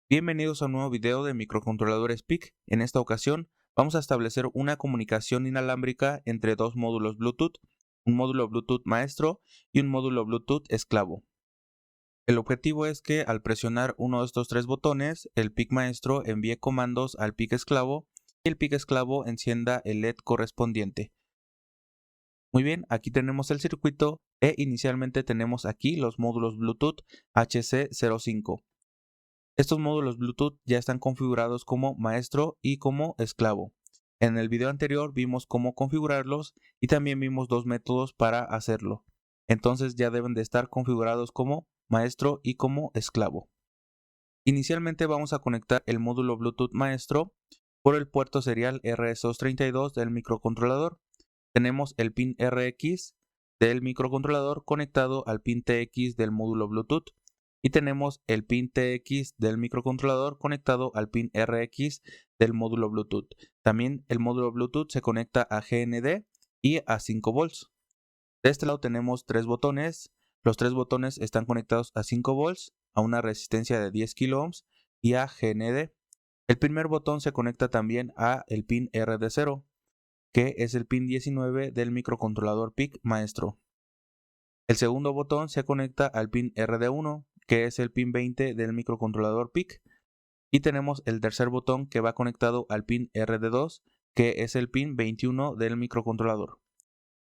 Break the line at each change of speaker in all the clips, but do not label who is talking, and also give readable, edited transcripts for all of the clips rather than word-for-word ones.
Bienvenidos a un nuevo video de microcontroladores PIC. En esta ocasión vamos a establecer una comunicación inalámbrica entre dos módulos Bluetooth, un módulo Bluetooth maestro y un módulo Bluetooth esclavo. El objetivo es que al presionar uno de estos tres botones, el PIC maestro envíe comandos al PIC esclavo y el PIC esclavo encienda el LED correspondiente. Muy bien, aquí tenemos el circuito e inicialmente tenemos aquí los módulos Bluetooth HC05. Estos módulos Bluetooth ya están configurados como maestro y como esclavo. En el video anterior vimos cómo configurarlos y también vimos dos métodos para hacerlo. Entonces ya deben de estar configurados como maestro y como esclavo. Inicialmente vamos a conectar el módulo Bluetooth maestro por el puerto serial RS232 del microcontrolador. Tenemos el pin RX del microcontrolador conectado al pin TX del módulo Bluetooth y tenemos el pin TX del microcontrolador conectado al pin RX del módulo Bluetooth. También el módulo Bluetooth se conecta a GND y a 5 volts. De este lado tenemos tres botones. Los tres botones están conectados a 5 volts, a una resistencia de 10 kilo ohms y a GND. El primer botón se conecta también a el pin RD0, que es el pin 19 del microcontrolador PIC maestro. El segundo botón se conecta al pin RD1, que es el pin 20 del microcontrolador PIC. Y tenemos el tercer botón que va conectado al pin RD2, que es el pin 21 del microcontrolador.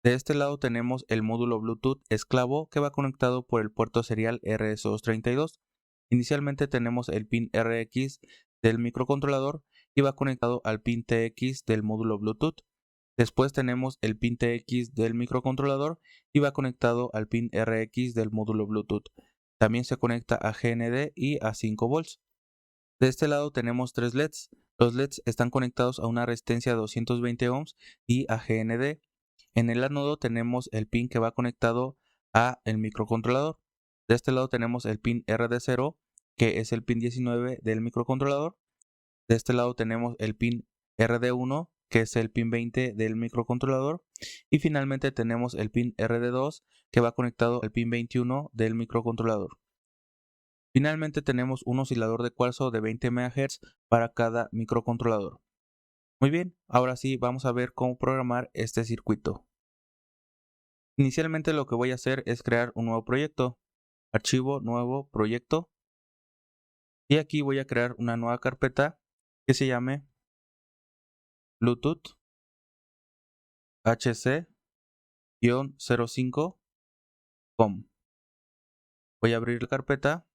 De este lado tenemos el módulo Bluetooth esclavo que va conectado por el puerto serial RS232. Inicialmente tenemos el pin RX del microcontrolador y va conectado al pin TX del módulo Bluetooth. Después tenemos el pin TX del microcontrolador y va conectado al pin RX del módulo Bluetooth. También se conecta a GND y a 5 volts. De este lado tenemos tres LEDs. Los LEDs están conectados a una resistencia de 220 ohms y a GND. En el ánodo tenemos el pin que va conectado a el microcontrolador. De este lado tenemos el pin RD0, que es el pin 19 del microcontrolador. De este lado tenemos el pin RD1, que es el pin 20 del microcontrolador. Y finalmente tenemos el pin RD2, que va conectado al pin 21 del microcontrolador. Finalmente tenemos un oscilador de cuarzo de 20 MHz para cada microcontrolador. Muy bien, ahora sí vamos a ver cómo programar este circuito. Inicialmente lo que voy a hacer es crear un nuevo proyecto. Archivo, nuevo proyecto. Y aquí voy a crear una nueva carpeta que se llame Bluetooth HC-05.com. Voy a abrir la carpeta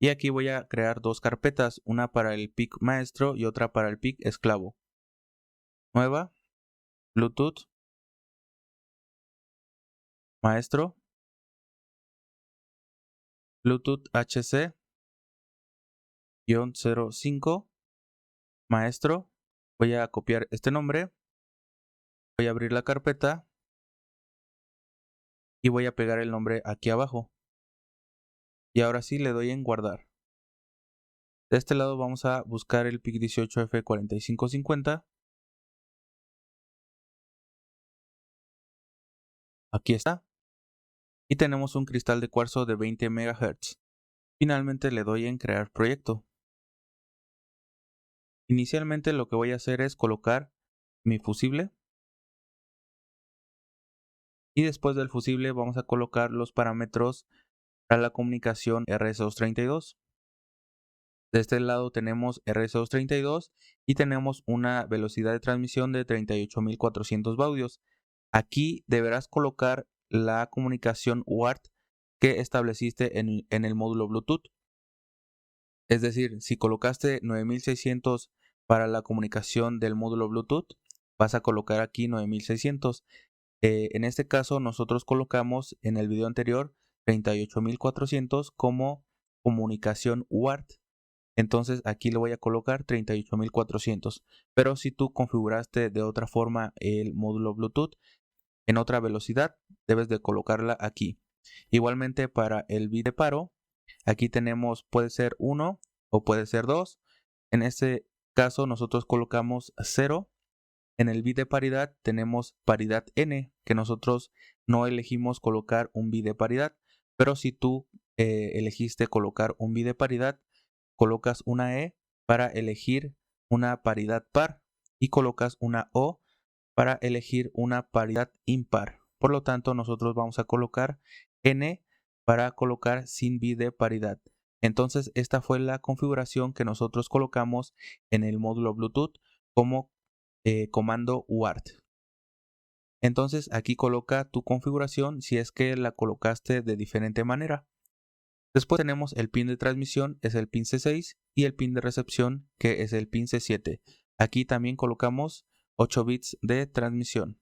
y aquí voy a crear dos carpetas, una para el PIC maestro y otra para el PIC esclavo. Nueva, Bluetooth maestro, Bluetooth HC-05 maestro. Voy a copiar este nombre, voy a abrir la carpeta y voy a pegar el nombre aquí abajo. Y ahora sí le doy en guardar. De este lado vamos a buscar el PIC 18F4550. Aquí está. Y tenemos un cristal de cuarzo de 20 MHz. Finalmente le doy en crear proyecto. Inicialmente lo que voy a hacer es colocar mi fusible. Y después del fusible vamos a colocar los parámetros para la comunicación RS232. De este lado tenemos RS232 y tenemos una velocidad de transmisión de 38.400 baudios. Aquí deberás colocar la comunicación UART que estableciste en el módulo Bluetooth. Es decir, si colocaste 9600 para la comunicación del módulo Bluetooth, vas a colocar aquí 9600. En este caso nosotros colocamos en el video anterior 38.400 como comunicación UART. Entonces aquí le voy a colocar 38.400. Pero si tú configuraste de otra forma el módulo Bluetooth en otra velocidad, debes de colocarla aquí. Igualmente para el bit de paro, aquí tenemos, puede ser 1 o puede ser 2. En este caso nosotros colocamos 0. En el bit de paridad tenemos paridad n, que nosotros no elegimos colocar un bit de paridad, pero si tú elegiste colocar un bit de paridad, colocas una E para elegir una paridad par y colocas una O para elegir una paridad impar. Por lo tanto, nosotros vamos a colocar N para colocar sin bit de paridad. Entonces, esta fue la configuración que nosotros colocamos en el módulo Bluetooth como comando UART. Entonces, aquí coloca tu configuración si es que la colocaste de diferente manera. Después tenemos el pin de transmisión, es el pin C6, y el pin de recepción, que es el pin C7. Aquí también colocamos 8 bits de transmisión.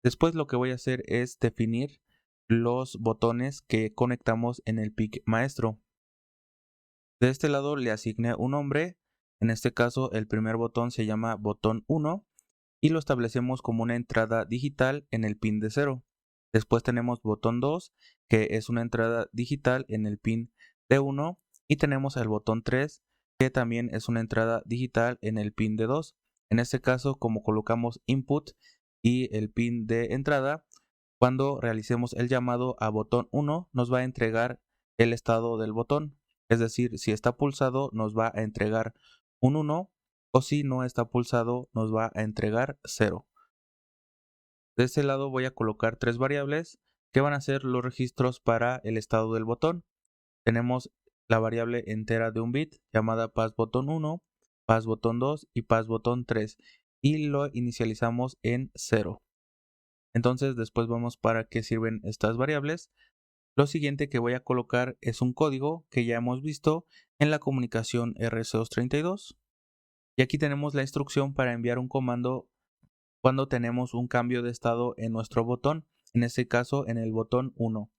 Después lo que voy a hacer es definir los botones que conectamos en el PIC maestro. De este lado le asigné un nombre, en este caso el primer botón se llama botón 1 y lo establecemos como una entrada digital en el pin de 0. Después tenemos botón 2, que es una entrada digital en el pin de 1 y tenemos el botón 3, que también es una entrada digital en el pin de 2. En este caso, como colocamos input y el pin de entrada, cuando realicemos el llamado a botón 1 nos va a entregar el estado del botón, es decir, si está pulsado nos va a entregar un 1 o si no está pulsado nos va a entregar 0. De este lado voy a colocar tres variables que van a ser los registros para el estado del botón. Tenemos la variable entera de un bit llamada passButton1, passButton2 y passButton3 y lo inicializamos en 0. Entonces después vamos para qué sirven estas variables. Lo siguiente que voy a colocar es un código que ya hemos visto en la comunicación RC232. Y aquí tenemos la instrucción para enviar un comando cuando tenemos un cambio de estado en nuestro botón, en este caso en el botón 1.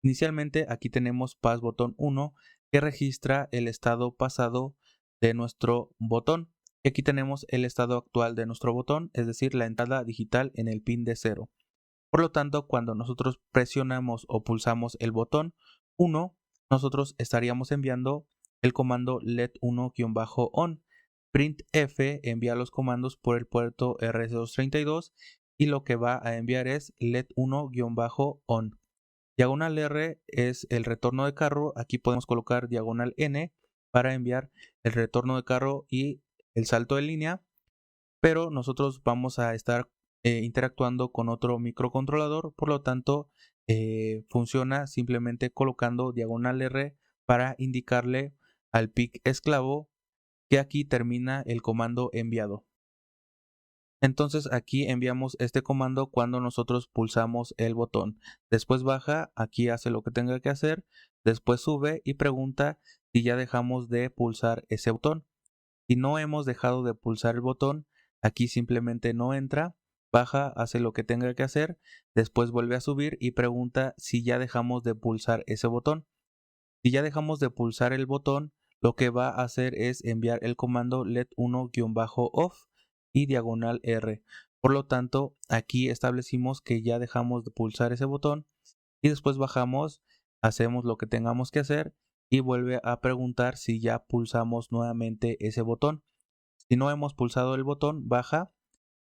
Inicialmente aquí tenemos passButton1 que registra el estado pasado de nuestro botón. Y aquí tenemos el estado actual de nuestro botón, es decir, la entrada digital en el pin de 0. Por lo tanto, cuando nosotros presionamos o pulsamos el botón 1, nosotros estaríamos enviando el comando let1-on. Printf envía los comandos por el puerto RS232 y lo que va a enviar es let1-on. Diagonal R es el retorno de carro. Aquí podemos colocar diagonal N para enviar el retorno de carro y el salto de línea, pero nosotros vamos a estar interactuando con otro microcontrolador, por lo tanto funciona simplemente colocando diagonal R para indicarle al PIC esclavo que aquí termina el comando enviado. Entonces aquí enviamos este comando cuando nosotros pulsamos el botón. Después baja, aquí hace lo que tenga que hacer, después sube y pregunta si ya dejamos de pulsar ese botón. Si no hemos dejado de pulsar el botón, aquí simplemente no entra, baja, hace lo que tenga que hacer, después vuelve a subir y pregunta si ya dejamos de pulsar ese botón. Si ya dejamos de pulsar el botón, lo que va a hacer es enviar el comando let1-off y diagonal R. Por lo tanto, aquí establecimos que ya dejamos de pulsar ese botón y después bajamos, hacemos lo que tengamos que hacer y vuelve a preguntar si ya pulsamos nuevamente ese botón. Si no hemos pulsado el botón, baja,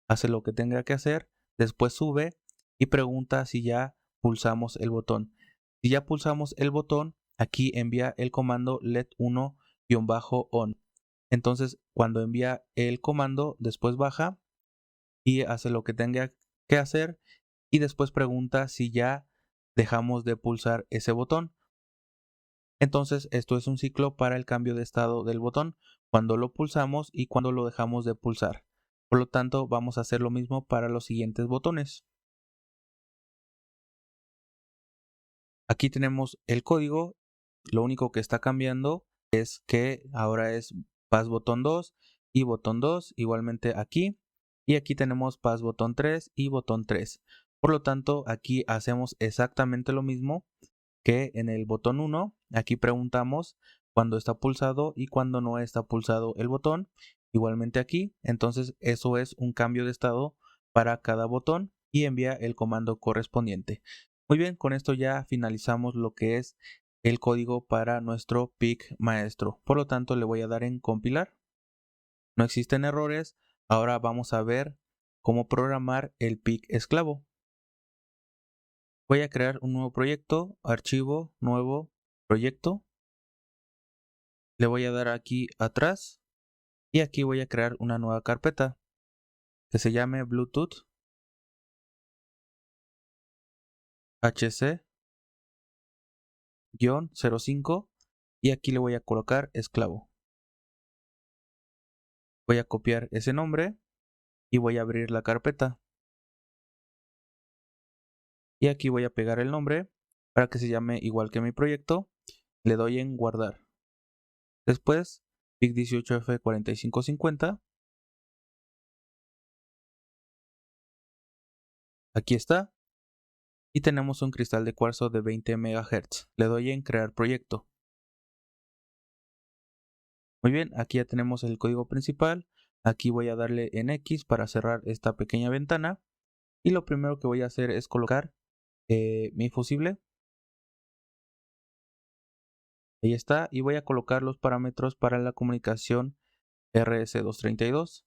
hace lo que tenga que hacer, después sube y pregunta si ya pulsamos el botón. Si ya pulsamos el botón, aquí envía el comando let1-on. Entonces, cuando envía el comando, después baja y hace lo que tenga que hacer y después pregunta si ya dejamos de pulsar ese botón. Entonces, esto es un ciclo para el cambio de estado del botón, cuando lo pulsamos y cuando lo dejamos de pulsar. Por lo tanto, vamos a hacer lo mismo para los siguientes botones. Aquí tenemos el código, lo único que está cambiando es que ahora es passButton2 y botón 2, igualmente aquí. Y aquí tenemos passButton3 y botón 3. Por lo tanto, aquí hacemos exactamente lo mismo que en el botón 1. Aquí preguntamos cuando está pulsado y cuando no está pulsado el botón. Igualmente aquí, entonces eso es un cambio de estado para cada botón y envía el comando correspondiente. Muy bien, con esto ya finalizamos lo que es el código para nuestro PIC maestro. Por lo tanto, le voy a dar en compilar. No existen errores. Ahora vamos a ver cómo programar el PIC esclavo. Voy a crear un nuevo proyecto, archivo, nuevo, proyecto. Le voy a dar aquí atrás y aquí voy a crear una nueva carpeta que se llame Bluetooth HC-05 y aquí le voy a colocar esclavo. Voy a copiar ese nombre y voy a abrir la carpeta. Y aquí voy a pegar el nombre para que se llame igual que mi proyecto. Le doy en guardar. Después, PIC18F4550. Aquí está. Y tenemos un cristal de cuarzo de 20 MHz. Le doy en crear proyecto. Muy bien, aquí ya tenemos el código principal. Aquí voy a darle en X para cerrar esta pequeña ventana. Y lo primero que voy a hacer es colocar mi fusible. Ahí está. Y voy a colocar los parámetros para la comunicación RS232.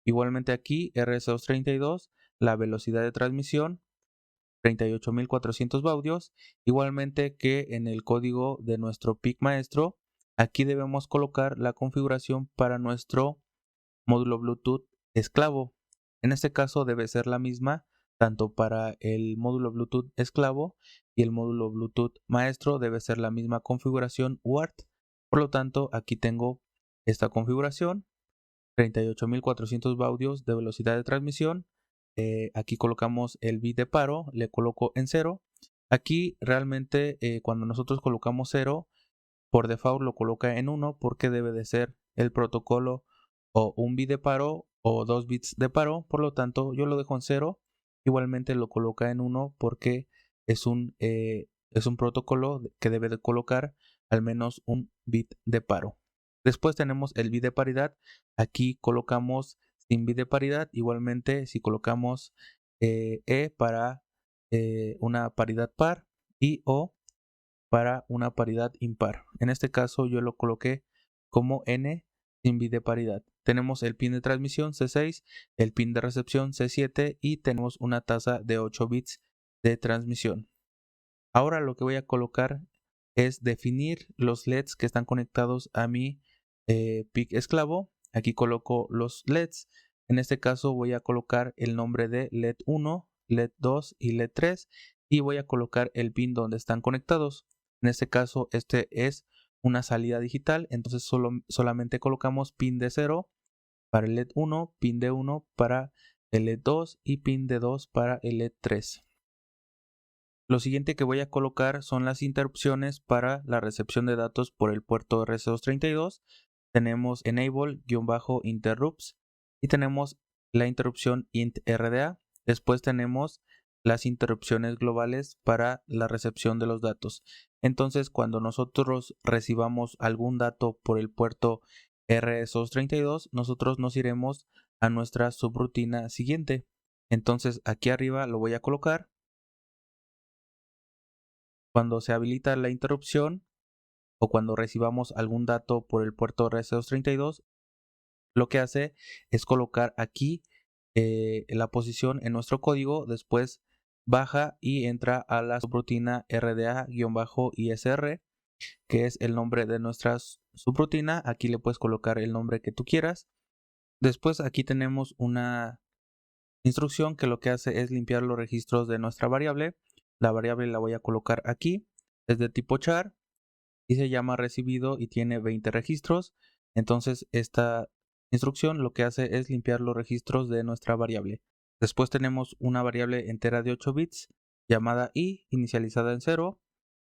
Igualmente aquí RS232, la velocidad de transmisión 38.400 baudios. Igualmente que en el código de nuestro PIC maestro, aquí debemos colocar la configuración para nuestro módulo Bluetooth esclavo. En este caso debe ser la misma tanto para el módulo Bluetooth esclavo y el módulo Bluetooth maestro, debe ser la misma configuración UART. Por lo tanto, aquí tengo esta configuración, 38.400 baudios de velocidad de transmisión. Aquí colocamos el bit de paro, le coloco en 0. Aquí realmente cuando nosotros colocamos 0, por default lo coloca en 1 porque debe de ser el protocolo o un bit de paro o 2 bits de paro. Por lo tanto, yo lo dejo en 0. Igualmente lo coloca en 1 porque es un protocolo que debe de colocar al menos un bit de paro. Después tenemos el bit de paridad. Aquí colocamos sin bit de paridad. Igualmente si colocamos para una paridad par y O para una paridad impar. En este caso yo lo coloqué como N sin bit de paridad. Tenemos el pin de transmisión C6, el pin de recepción C7 y tenemos una tasa de 8 bits de transmisión. Ahora lo que voy a colocar es definir los LEDs que están conectados a mi PIC esclavo. Aquí coloco los LEDs. En este caso voy a colocar el nombre de LED 1, LED 2 y LED 3 y voy a colocar el pin donde están conectados. En este caso este es una salida digital, entonces solamente colocamos pin de 0 para el LED 1, pin de 1 para el LED 2 y pin de 2 para el LED 3. Lo siguiente que voy a colocar son las interrupciones para la recepción de datos por el puerto RS232. Tenemos enable-interrupts y tenemos la interrupción int RDA. Después tenemos las interrupciones globales para la recepción de los datos. Entonces, cuando nosotros recibamos algún dato por el puerto RS232, nosotros nos iremos a nuestra subrutina siguiente. Entonces, aquí arriba lo voy a colocar. Cuando se habilita la interrupción o cuando recibamos algún dato por el puerto RS232, lo que hace es colocar aquí la posición en nuestro código, después baja y entra a la subrutina RDA-ISR, que es el nombre de nuestra subrutina. Aquí le puedes colocar el nombre que tú quieras. Después aquí tenemos una instrucción que lo que hace es limpiar los registros de nuestra variable. La variable la voy a colocar aquí, es de tipo char y se llama recibido y tiene 20 registros. Entonces esta instrucción lo que hace es limpiar los registros de nuestra variable. Después tenemos una variable entera de 8 bits llamada i, inicializada en 0.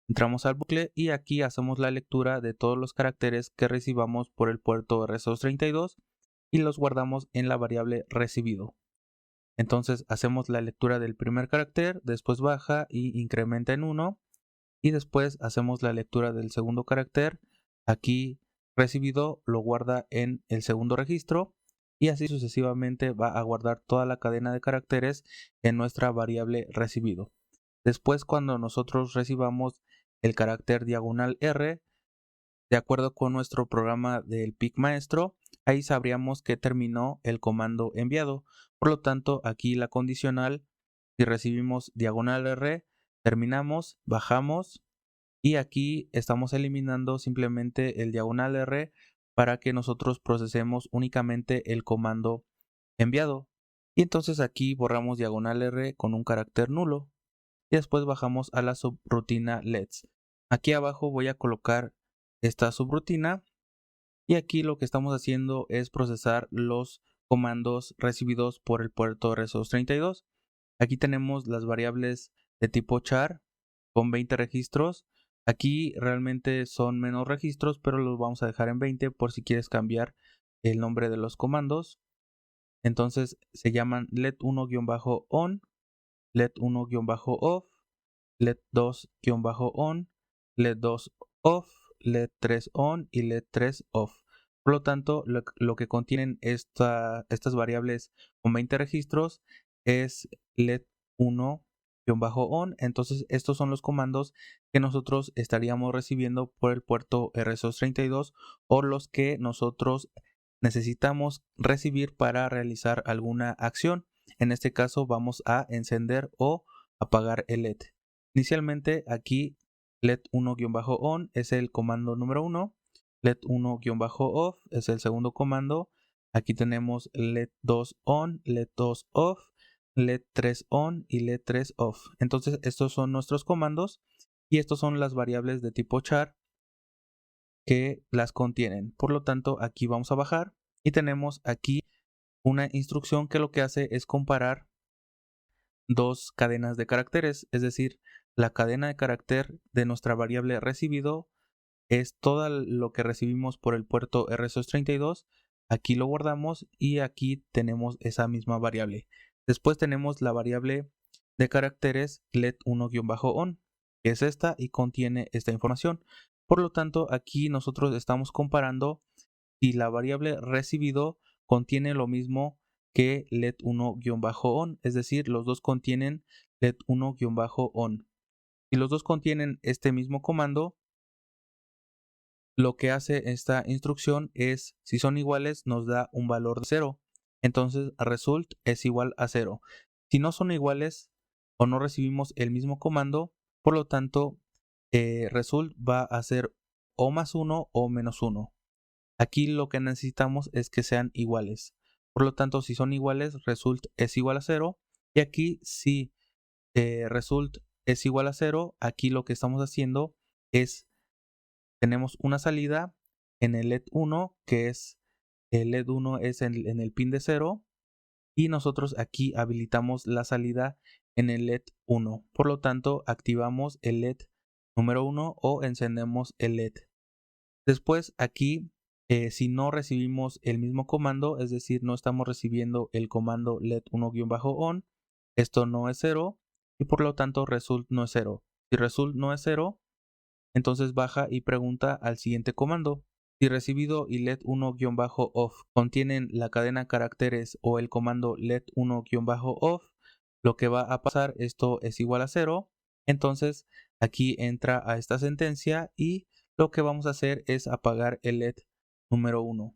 Entramos al bucle y aquí hacemos la lectura de todos los caracteres que recibamos por el puerto RS232 y los guardamos en la variable recibido. Entonces hacemos la lectura del primer carácter, después baja y incrementa en 1 y después hacemos la lectura del segundo carácter. Aquí recibido lo guarda en el segundo registro y así sucesivamente va a guardar toda la cadena de caracteres en nuestra variable recibido. Después, cuando nosotros recibamos el carácter diagonal R, de acuerdo con nuestro programa del PIC maestro, ahí sabríamos que terminó el comando enviado. Por lo tanto, aquí la condicional, si recibimos diagonal R, terminamos, bajamos Y aquí estamos eliminando simplemente el diagonal R para que nosotros procesemos únicamente el comando enviado. Y entonces aquí borramos diagonal R con un carácter nulo. Y después bajamos a la subrutina LEDs. Aquí abajo voy a colocar esta subrutina. Y aquí lo que estamos haciendo es procesar los comandos recibidos por el puerto RS232. Aquí tenemos las variables de tipo char con 20 registros. Aquí realmente son menos registros, pero los vamos a dejar en 20 por si quieres cambiar el nombre de los comandos. Entonces se llaman LED1-on, LED1-off, LED2-on, LED2-off, LED3-on y LED3-off. Por lo tanto, lo que contienen estas variables con 20 registros es LED1-on. Entonces, estos son los comandos que nosotros estaríamos recibiendo por el puerto RS232 o los que nosotros necesitamos recibir para realizar alguna acción. En este caso, vamos a encender o apagar el LED. Inicialmente aquí LED1-on es el comando número 1, LED1-off es el segundo comando, aquí tenemos LED2-on, LED2-off, LED3-on y LED3-off. Entonces estos son nuestros comandos y estos son las variables de tipo char que las contienen. Por lo tanto aquí vamos a bajar y tenemos aquí una instrucción que lo que hace es comparar dos cadenas de caracteres, es decir, la cadena de carácter de nuestra variable recibido es todo lo que recibimos por el puerto RS232, aquí lo guardamos y aquí tenemos esa misma variable. Después tenemos la variable de caracteres LED1-on, que es esta y contiene esta información. Por lo tanto, aquí nosotros estamos comparando si la variable recibido contiene lo mismo que LED1-on, es decir, los dos contienen LED1-on. Si los dos contienen este mismo comando, lo que hace esta instrucción es, si son iguales, nos da un valor de 0. Entonces, result es igual a 0. Si no son iguales o no recibimos el mismo comando, por lo tanto, result va a ser o más 1 o menos 1. Aquí lo que necesitamos es que sean iguales. Por lo tanto, si son iguales, result es igual a 0. Y aquí, si result es igual a 0, aquí lo que estamos haciendo es, tenemos una salida en el LED 1, que es, el LED 1 es en el pin de 0. Y nosotros aquí habilitamos la salida en el LED 1. Por lo tanto, activamos el LED número 1 o encendemos el LED. Después aquí, si no recibimos el mismo comando, es decir, no estamos recibiendo el comando LED1-on, esto no es 0 y por lo tanto result no es 0. Si result no es 0, entonces baja y pregunta al siguiente comando. Si recibido y LED1-off contienen la cadena caracteres o el comando LED1-off, lo que va a pasar, esto es igual a 0. Entonces aquí entra a esta sentencia y lo que vamos a hacer es apagar el LED número 1.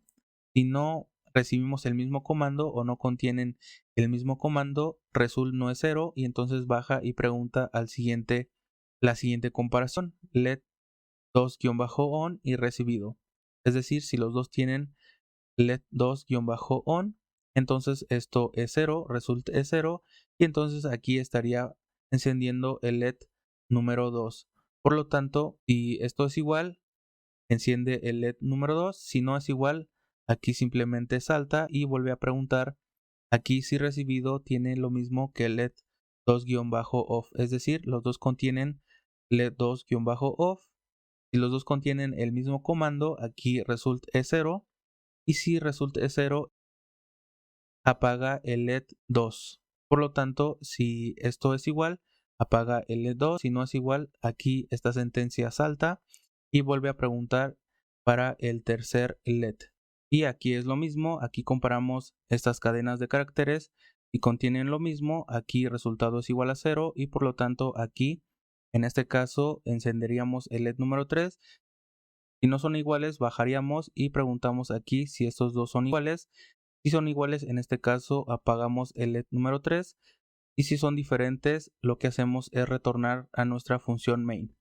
Si no recibimos el mismo comando o no contienen el mismo comando, result no es 0 y entonces baja y pregunta al siguiente, la siguiente comparación, LED 2-on y recibido. Es decir, si los dos tienen LED 2-on, entonces esto es 0, result es 0 y entonces aquí estaría encendiendo el LED número 2. Por lo tanto, si esto es igual, enciende el LED número 2. Si no es igual, aquí simplemente salta y vuelve a preguntar. Aquí si recibido tiene lo mismo que el LED 2-off, es decir, los dos contienen LED 2-off. Si los dos contienen el mismo comando, aquí result es 0. Y si result es 0, apaga el LED 2. Por lo tanto, si esto es igual, apaga el LED 2. Si no es igual, aquí esta sentencia salta y vuelve a preguntar para el tercer LED. Y aquí es lo mismo, aquí comparamos estas cadenas de caracteres y contienen lo mismo, aquí resultado es igual a 0 y por lo tanto aquí, en este caso, encenderíamos el LED número 3. Si no son iguales, bajaríamos y preguntamos aquí si estos dos son iguales. Si son iguales, en este caso apagamos el LED número 3. Y si son diferentes, lo que hacemos es retornar a nuestra función main.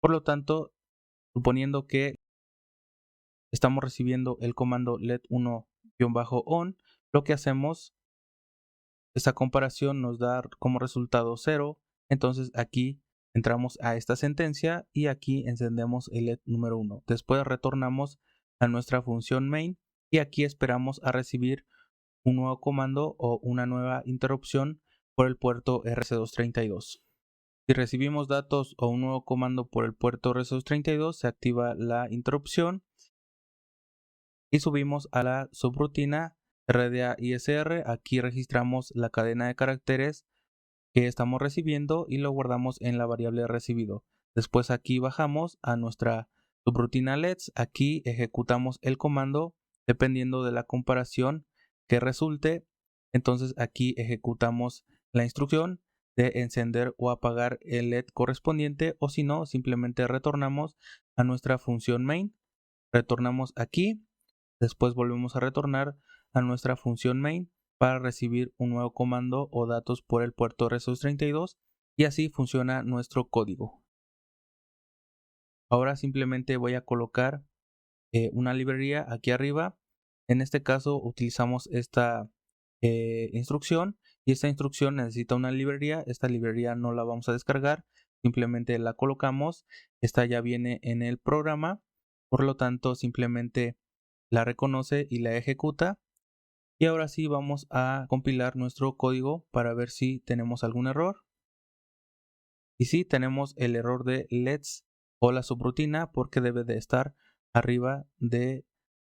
Por lo tanto, suponiendo que estamos recibiendo el comando LED1-on, lo que hacemos, esta comparación nos da como resultado 0, entonces aquí entramos a esta sentencia y aquí encendemos el LED número 1. Después retornamos a nuestra función main y aquí esperamos a recibir un nuevo comando o una nueva interrupción por el puerto RC232. Si recibimos datos o un nuevo comando por el puerto RC232, se activa la interrupción y subimos a la subrutina RDA ISR. Aquí registramos la cadena de caracteres que estamos recibiendo y lo guardamos en la variable recibido. Después aquí bajamos a nuestra subrutina LEDs. Aquí ejecutamos el comando dependiendo de la comparación que resulte. Entonces aquí ejecutamos la instrucción de encender o apagar el LED correspondiente, o si no, simplemente retornamos a nuestra función main. Retornamos aquí, después volvemos a retornar a nuestra función main para recibir un nuevo comando o datos por el puerto RS232 y así funciona nuestro código. Ahora simplemente voy a colocar una librería aquí arriba. En este caso utilizamos esta instrucción y esta instrucción necesita una librería. Esta librería no la vamos a descargar, simplemente la colocamos. Esta ya viene en el programa, por lo tanto simplemente la reconoce y la ejecuta. Y ahora sí vamos a compilar nuestro código para ver si tenemos algún error. Y sí, tenemos el error de LEDs o la subrutina porque debe de estar arriba de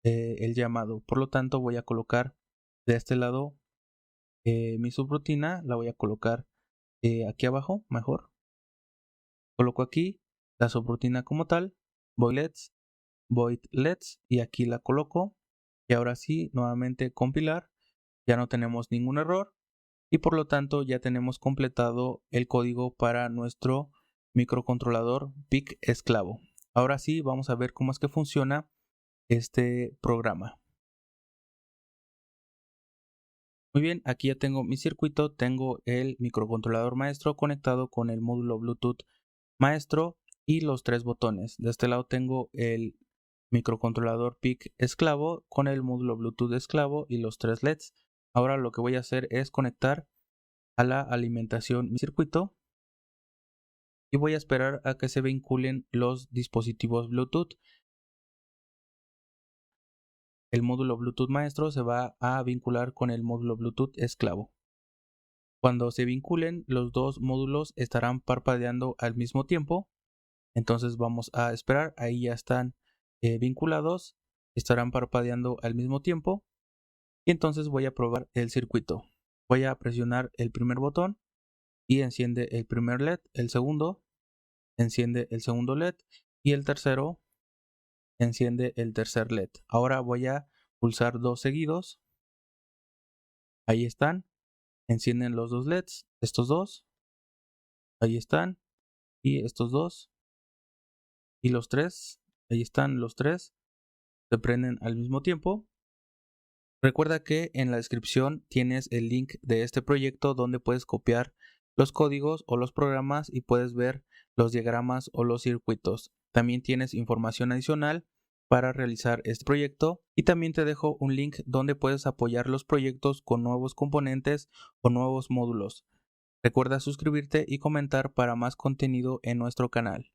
el llamado. Por lo tanto voy a colocar de este lado mi subrutina, la voy a colocar aquí abajo, mejor. Coloco aquí la subrutina como tal, void LEDs y aquí la coloco. Y ahora sí, nuevamente compilar. Ya no tenemos ningún error y por lo tanto ya tenemos completado el código para nuestro microcontrolador PIC esclavo. Ahora sí, vamos a ver cómo es que funciona este programa. Muy bien, aquí ya tengo mi circuito, tengo el microcontrolador maestro conectado con el módulo Bluetooth maestro y los 3 botones. De este lado tengo el microcontrolador PIC esclavo con el módulo Bluetooth esclavo y los 3 LEDs. Ahora lo que voy a hacer es conectar a la alimentación mi circuito y voy a esperar a que se vinculen los dispositivos Bluetooth. El módulo Bluetooth maestro se va a vincular con el módulo Bluetooth esclavo. Cuando se vinculen, los dos módulos estarán parpadeando al mismo tiempo. Entonces vamos a esperar, ahí ya están vinculados, estarán parpadeando al mismo tiempo. Y entonces voy a probar el circuito. Voy a presionar el primer botón y enciende el primer LED, el segundo enciende el segundo LED y el tercero enciende el tercer LED. Ahora voy a pulsar dos seguidos. Ahí están. Encienden los dos LEDs. Estos dos. Ahí están. Y estos dos. Y los tres. Ahí están los tres. Se prenden al mismo tiempo. Recuerda que en la descripción tienes el link de este proyecto donde puedes copiar los códigos o los programas y puedes ver los diagramas o los circuitos. También tienes información adicional para realizar este proyecto y también te dejo un link donde puedes apoyar los proyectos con nuevos componentes o nuevos módulos. Recuerda suscribirte y comentar para más contenido en nuestro canal.